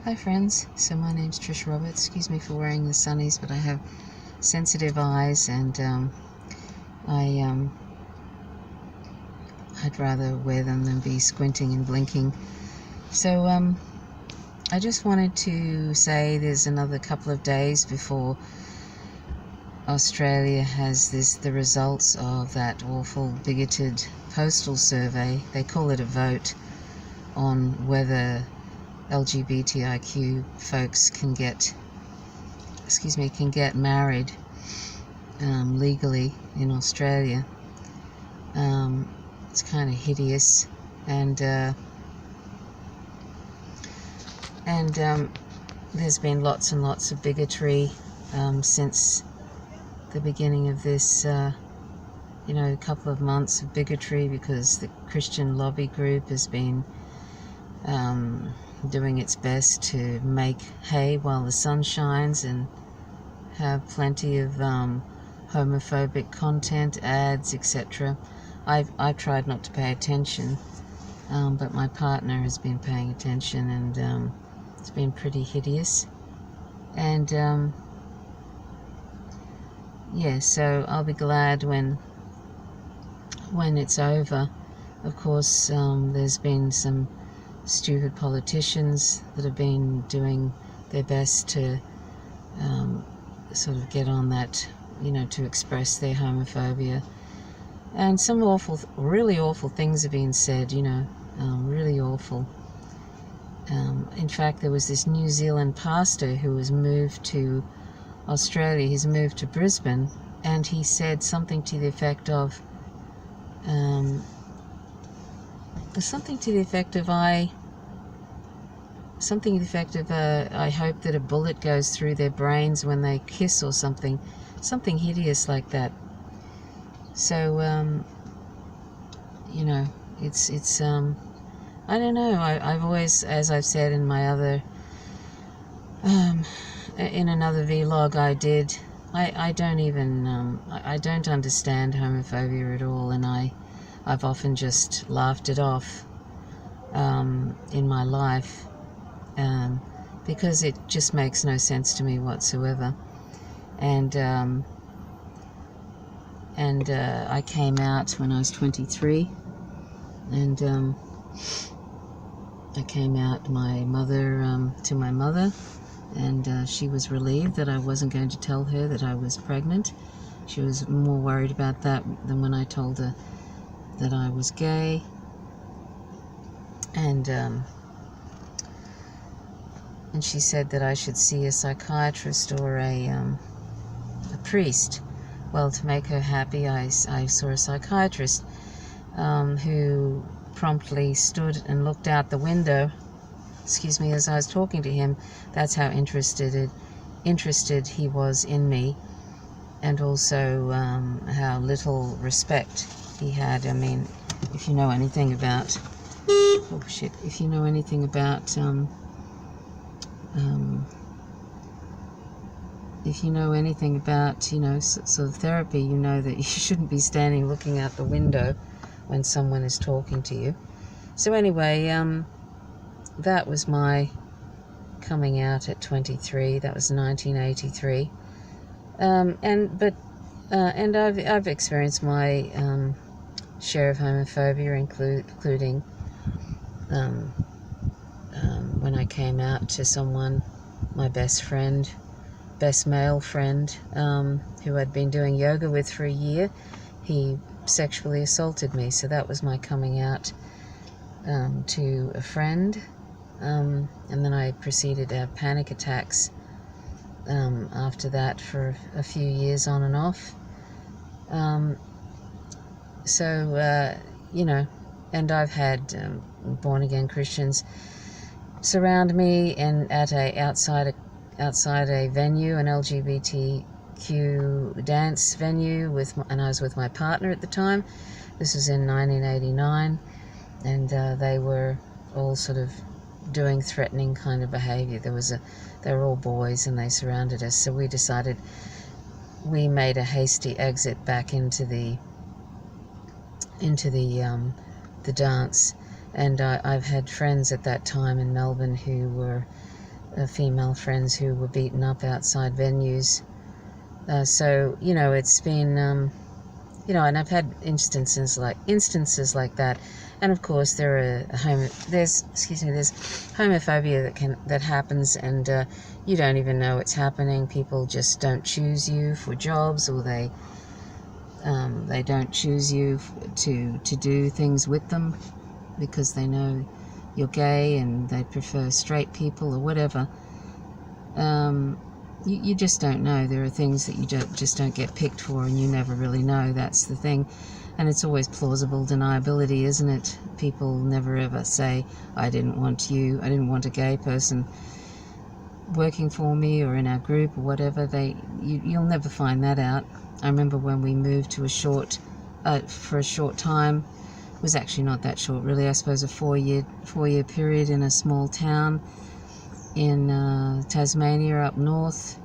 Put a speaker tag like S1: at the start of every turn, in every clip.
S1: Hi friends, so my name's Trish Roberts. Excuse me for wearing the sunnies, but I have sensitive eyes and I'd rather wear them than be squinting and blinking. So I just wanted to say there's another couple of days before Australia has the results of that awful bigoted postal survey. They call it a vote on whether LGBTIQ folks can get married legally in Australia. It's kind of hideous, and there's been lots and lots of bigotry since the beginning of this, a couple of months of bigotry, because the Christian lobby group has been doing its best to make hay while the sun shines and have plenty of homophobic content, ads, etc. I've tried not to pay attention, but my partner has been paying attention, and it's been pretty hideous. And so I'll be glad when it's over. Of course, there's been some stupid politicians that have been doing their best to sort of get on that, to express their homophobia. And some really awful things have been said, really awful. In fact, there was this New Zealand pastor who was moved to Australia. He's moved to Brisbane, and he said something to the effect of, I hope that a bullet goes through their brains when they kiss, or something hideous like that. So, it's I don't know. I've always, as I've said in my other, in another vlog I did, I don't understand homophobia at all, and I've often just laughed it off in my life, because it just makes no sense to me whatsoever. And I came out when I was 23, and I came out to my mother, and she was relieved that I wasn't going to tell her that I was pregnant. She was more worried about that than when I told her that I was gay. And she said that I should see a psychiatrist or a priest. Well, to make her happy, I saw a psychiatrist who promptly stood and looked out the window, as I was talking to him. That's how interested he was in me, and also how little respect he had. I mean, if you know anything about sort of therapy, you know that you shouldn't be standing looking out the window when someone is talking to you. So anyway, that was my coming out at 23. That was 1983. And I've experienced my share of homophobia, including when I came out to someone, my best male friend, who I'd been doing yoga with for a year. He sexually assaulted me, so that was my coming out to a friend. And then I proceeded to have panic attacks after that for a few years, on and off. And I've had born-again Christians surround me and outside a venue, an LGBTQ dance venue, and I was with my partner at the time. This was in 1989, and they were all sort of doing threatening kind of behavior. They were all boys, and they surrounded us. So we made a hasty exit back into the dance. And I've had friends at that time in Melbourne who were female friends who were beaten up outside venues. So it's been and I've had instances like that, and of course there's homophobia that happens, and you don't even know it's happening. People just don't choose you for jobs, or they don't choose you to do things with them because they know you're gay and they prefer straight people or whatever. You just don't know. There are things that you just don't get picked for, and you never really know. That's the thing. And it's always plausible deniability, isn't it? People never ever say, I didn't want a gay person working for me or in our group or whatever. You'll never find that out. I remember when we moved to for a short time. It was actually not that short, really. I suppose a four-year period in a small town in Tasmania up north.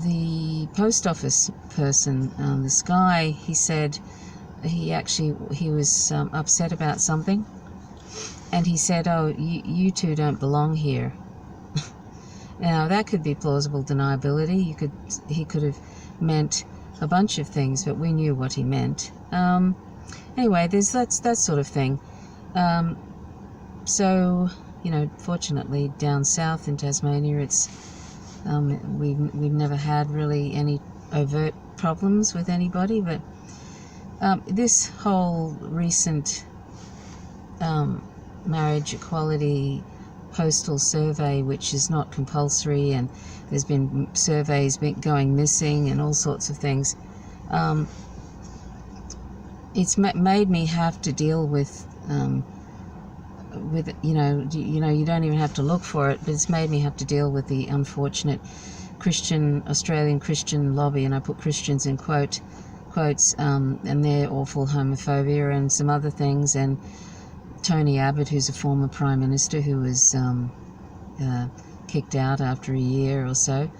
S1: The post office person, this guy, he said he was upset about something, and he said, "Oh, you two don't belong here." Now that could be plausible deniability. He could have meant a bunch of things, but we knew what he meant. Anyway, there's that sort of thing. So fortunately down south in Tasmania, it's we've never had really any overt problems with anybody, but this whole recent marriage equality postal survey, which is not compulsory, and there's been surveys going missing and all sorts of things. It's made me have to deal with you don't even have to look for it, but it's made me have to deal with the unfortunate Australian Christian lobby, and I put Christians in quotes, and their awful homophobia and some other things, and Tony Abbott, who's a former Prime Minister who was kicked out after a year or so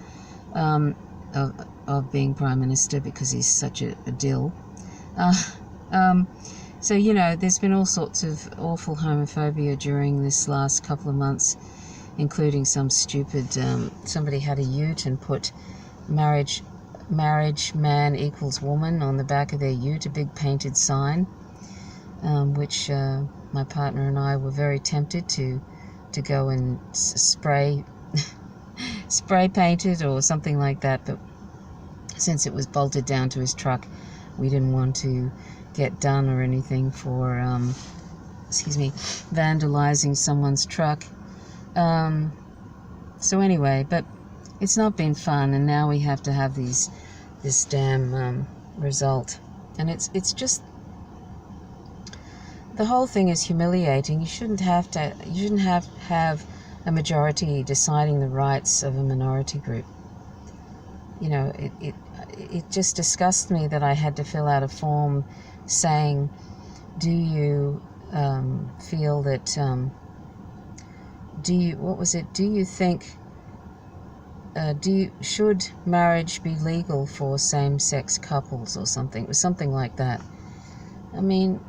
S1: of being Prime Minister because he's such a dill. So, there's been all sorts of awful homophobia during this last couple of months, including some stupid, somebody had a ute and put marriage man equals woman on the back of their ute, a big painted sign, which my partner and I were very tempted to go and spray paint it or something like that, but since it was bolted down to his truck, we didn't want to get done or anything for vandalizing someone's truck. So anyway, but it's not been fun, and now we have to have this damn result, and it's just, the whole thing is humiliating. You shouldn't have a majority deciding the rights of a minority group. It just disgusts me that I had to fill out a form saying, do you feel that, should marriage be legal for same-sex couples or something? It was something like that. I mean,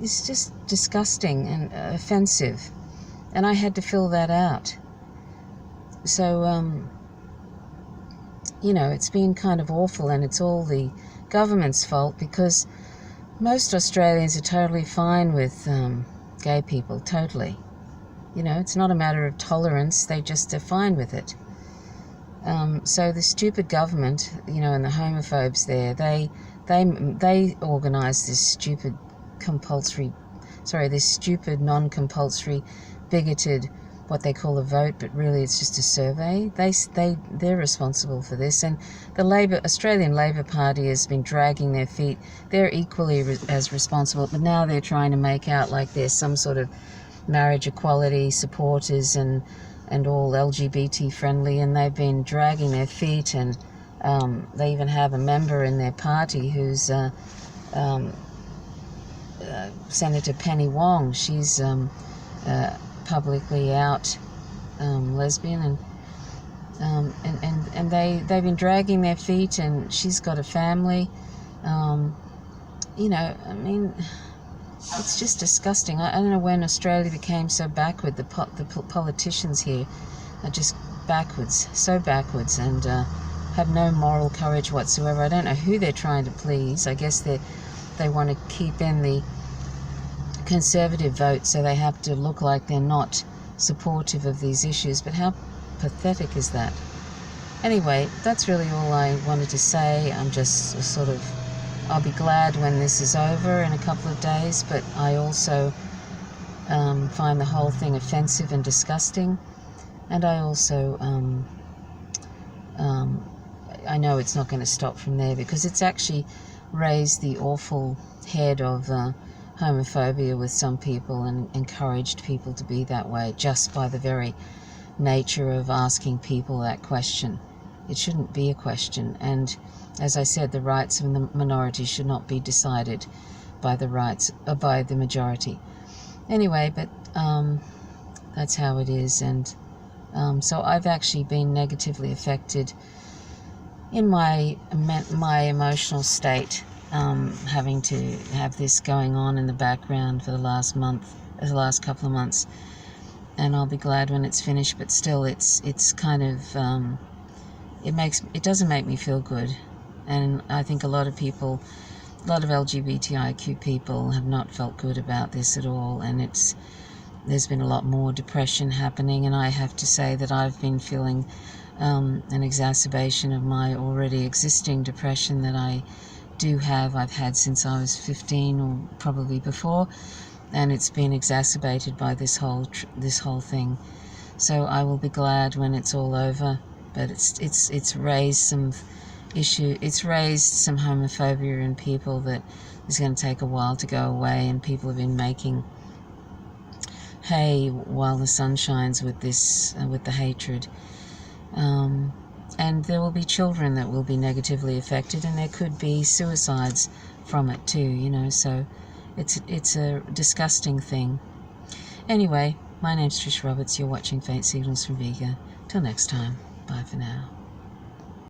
S1: it's just disgusting and offensive, and I had to fill that out. So, it's been kind of awful, and it's all the government's fault, because most Australians are totally fine with gay people, totally. It's not a matter of tolerance, they just are fine with it. So the stupid government, and the homophobes there, they organised this stupid non-compulsory, bigoted, what they call a vote, but really it's just a survey. They're responsible for this, and the Australian Labor Party has been dragging their feet. They're equally as responsible, but now they're trying to make out like they're some sort of marriage equality supporters and all LGBT friendly, and they've been dragging their feet, and they even have a member in their party who's Senator Penny Wong. She's publicly out lesbian, and they've been dragging their feet, and she's got a family. I mean, It's just disgusting. I don't know when Australia became so backward. The politicians here are just backwards, so backwards, and have no moral courage whatsoever. I don't know who they're trying to please. I guess they want to keep in the Conservative vote, so they have to look like they're not supportive of these issues. But how pathetic is that? Anyway, that's really all I wanted to say. I'm just I'll be glad when this is over in a couple of days, but I also find the whole thing offensive and disgusting. And I also, I know it's not going to stop from there, because it's actually raised the awful head of homophobia with some people and encouraged people to be that way just by the very nature of asking people that question. It shouldn't be a question, and as I said, the rights of the minority should not be decided by the majority. Anyway, but that's how it is, and so I've actually been negatively affected in my emotional state, having to have this going on in the background for the last couple of months, and I'll be glad when it's finished. But still, it's kind of it doesn't make me feel good, and I think a lot of LGBTIQ people have not felt good about this at all, and there's been a lot more depression happening, and I have to say that I've been feeling an exacerbation of my already existing depression that I've had since I was 15 or probably before, and it's been exacerbated by this whole thing. So I will be glad when it's all over, but it's raised some homophobia in people that is going to take a while to go away, and people have been making hay while the sun shines with the hatred. And there will be children that will be negatively affected, and there could be suicides from it too, so it's a disgusting thing. Anyway, my name's Trish Roberts. You're watching Faint Signals from Vega. Till next time, bye for now.